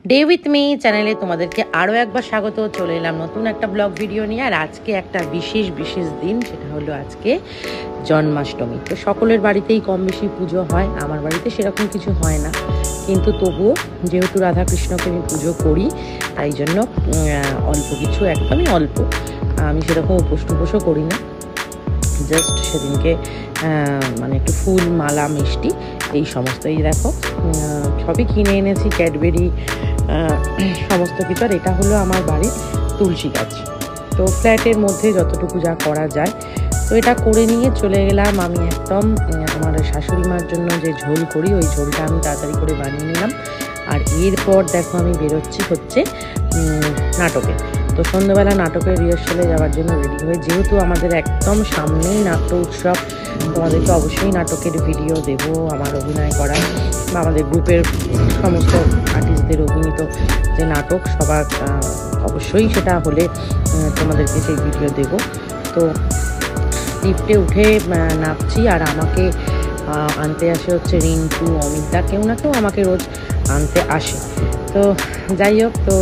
Day with me চ্যানেলে তোমাদেরকে আরও একবার স্বাগত। চলে এলাম নতুন একটা ব্লগ ভিডিও নিয়ে। আর আজকে একটা বিশেষ দিন, সেটা হলো আজকে জন্মাষ্টমী। তো সকলের বাড়িতেই কম বেশি পুজো হয়, আমার বাড়িতে সেরকম কিছু হয় না, কিন্তু তবুও যেহেতু রাধাকৃষ্ণকে আমি পুজো করি তাই জন্য অল্প কিছু, একদমই অল্প, আমি সেরকম উপোসও করি না। জাস্ট সেদিনকে মানে একটু ফুল, মালা, মিষ্টি এই সমস্তই দেখো সবই কিনে এনেছি, ক্যাডবেরি সমস্ত কিছু। আর এটা হলো আমার বাড়ির তুলসী গাছ, তো ফ্ল্যাটের মধ্যে যতটুকু যা করা যায় তো এটা করে নিয়ে চলে গেলাম আমি একদম আমার শাশুড়ি মার জন্য যে ঝোল করি ওই ঝোলটা আমি তাড়াতাড়ি করে বানিয়ে নিলাম। আর এরপর দেখো আমি বেরোচ্ছি হচ্ছে নাটকে। তো সন্ধ্যাবেলা নাটকের রিহার্সালে যাওয়ার জন্য রেডি হয়ে, যেহেতু আমাদের একদম সামনেই নাট্য উৎসব, তোমাদেরকে অবশ্যই নাটকের ভিডিও দেব, আমার অভিনয় করা বা আমাদের গ্রুপের সমস্ত আর্টিস্টদের অভিনীত যে নাটক সবার অবশ্যই সেটা হলে তোমাদেরকে সেই ভিডিও দেব। তো লিফটে উঠে নামছি, আর আমাকে আনতে আসে হচ্ছে রিন্টু, অমিতা, কেউ না কেউ আমাকে রোজ আনতে আসে। তো যাই হোক, তো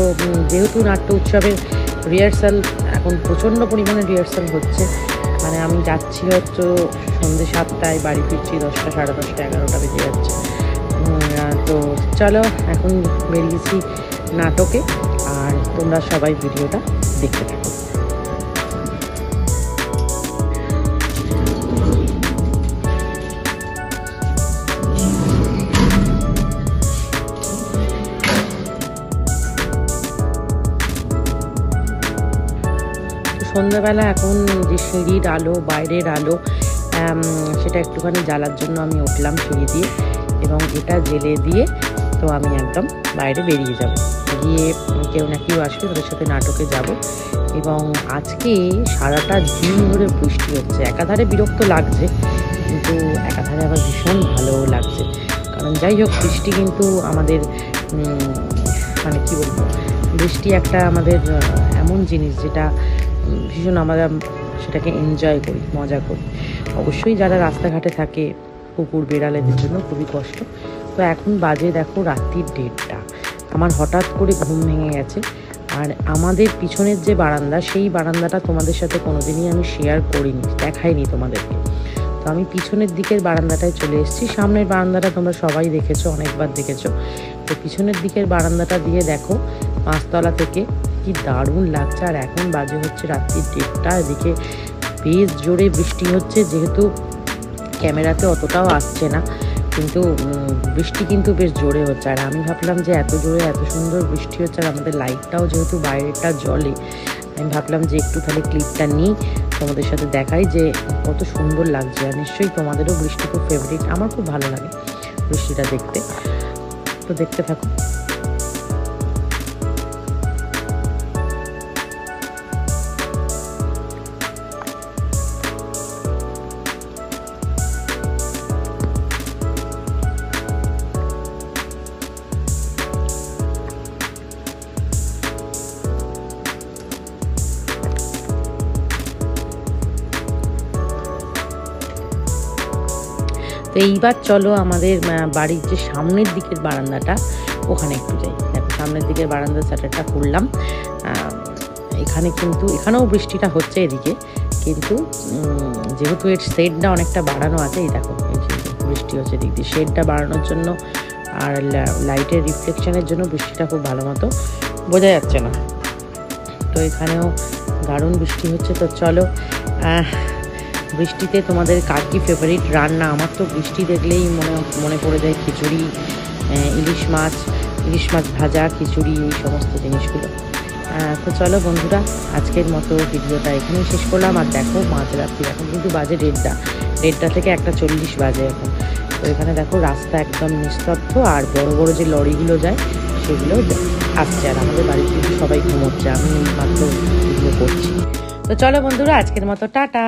যেহেতু নাট্য উৎসবের রিহার্সাল এখন প্রচণ্ড পরিমাণে রিহার্সাল হচ্ছে, মানে আমি যাচ্ছি হচ্ছে সন্ধ্যে 7টায়, বাড়ি ফিরছি 10টা, 10:30, 11টা বেজে যাচ্ছে। তো চলো এখন বেরিয়েছি নাটকে, আর তোমরা সবাই ভিডিওটা দেখতে থাকো। সন্ধ্যাবেলা এখন যে সিঁড়ির আলো, বাইরের আলো, সেটা একটুখানি জ্বালার জন্য আমি উঠলাম সিঁড়ি দিয়ে, এবং এটা জেলে দিয়ে তো আমি একদম বাইরে বেরিয়ে যাব, গিয়ে কেউ না কেউ আসবে, ওদের সাথে নাটকে যাব। এবং আজকে সারাটা দিন ধরে বৃষ্টি হচ্ছে, একাধারে বিরক্ত লাগছে কিন্তু একাধারে আবার ভীষণ ভালোও লাগছে। কারণ যাই হোক, বৃষ্টি কিন্তু আমাদের মানে কী বলবো, বৃষ্টি একটা আমাদের এমন জিনিস যেটা ভীষণ আমরা সেটাকে এনজয় করি, মজা করি। অবশ্যই যারা রাস্তাঘাটে থাকে, কুকুর বেড়ালেদের জন্য খুবই কষ্ট। তো এখন বাজে দেখো রাত্রির 1:30, আমার হঠাৎ করে ঘুম ভেঙে গেছে। আর আমাদের পিছনের যে বারান্দা, সেই বারান্দাটা তোমাদের সাথে কোনোদিনই আমি শেয়ার করিনি, দেখাইনি তোমাদেরকে। তো আমি পিছনের দিকের বারান্দাটায় চলে এসেছি। সামনের বারান্দাটা তোমরা সবাই দেখেছো, অনেকবার দেখেছো। তো পিছনের দিকের বারান্দাটা দিয়ে দেখো 5তলা থেকে কি দারুণ লাগছে। আর এখন বাজে হচ্ছে রাত্রির 1:30, এদিকে বেশ জোরে বৃষ্টি হচ্ছে, যেহেতু ক্যামেরাতে অতটাও আসছে না, কিন্তু বৃষ্টি কিন্তু বেশ জোরে হচ্ছে। আর আমি ভাবলাম যে এত জোরে এত সুন্দর বৃষ্টি হচ্ছে, আর আমাদের লাইটটাও যেহেতু বাইরেটা জ্বলে, আমি ভাবলাম যে একটু তাহলে ক্লিপটা নিই, তোমাদের সাথে দেখাই যে কত সুন্দর লাগছে। আর নিশ্চয়ই তোমাদেরও বৃষ্টি খুব ফেভারিট, আমার খুব ভালো লাগে বৃষ্টিটা দেখতে। তো দেখতে থাকো। তো এইবার চলো আমাদের বাড়ির যে সামনের দিকের বারান্দাটা, ওখানে একটু যাই। দেখো সামনের দিকের বারান্দার শাটারটা খুললাম। এখানেও বৃষ্টিটা হচ্ছে এদিকে, কিন্তু যেহেতু এর শেডটা অনেকটা বাড়ানো আছে, এই দেখো বৃষ্টি হচ্ছে এদিক দিয়ে, শেডটা বাড়ানোর জন্য আর লাইটের রিফ্লেকশনের জন্য বৃষ্টিটা খুব ভালো মতো বোঝা যাচ্ছে না। তো এখানেও দারুণ বৃষ্টি হচ্ছে। তো চলো, বৃষ্টিতে তোমাদের কার কি ফেভারিট রান্না? আমার তো বৃষ্টি দেখলেই মনে পড়ে যায় খিচুড়ি, ইলিশ মাছ ভাজা, খিচুড়ি, এই সমস্ত জিনিসগুলো। তো চলো বন্ধুরা, আজকের মতো ভিডিওটা এখানেই শেষ করলাম। আর দেখো মাঝরাত্রি, এখন কিন্তু বাজে 1:30 থেকে 1:40 বাজে এখন। তো এখানে দেখো রাস্তা একদম নিস্তব্ধ, আর বড় বড় যে লরিগুলো যায় সেগুলো আসছে, আর আমাদের বাড়ির কিন্তু সবাই ঘুমোচ্ছে, আমি মাত্র ভিডিও করছি। তো চলো বন্ধুরা, আজকের মতো টাটা।